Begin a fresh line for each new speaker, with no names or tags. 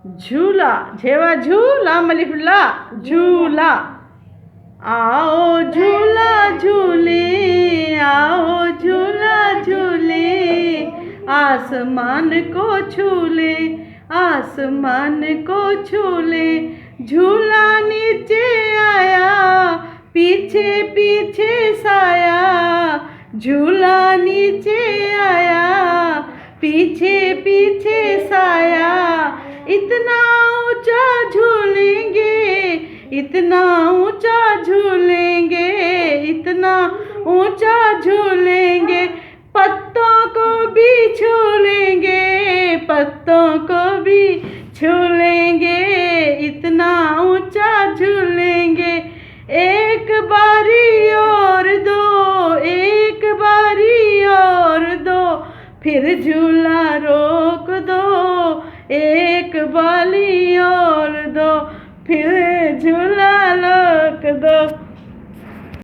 झूला झेवा झूला मलिफुल्ला झूला। आओ झूला झूले, आओ झूला झूले, आसमान को छूले, आसमान को छूले। झूला नीचे आया, पीछे पीछे साया, झूला नीचे आया, पीछे पीछे साया। इतना ऊंचा झूलेंगे, इतना ऊंचा झूलेंगे, इतना ऊंचा झूलेंगे, पत्तों को भी छू लेंगे, पत्तों को भी छू लेंगे, इतना ऊंचा झूलेंगे। एक बारी और दो, एक बारी और दो, फिर झूला रोक दो, एक बारी और दो, फिर झूला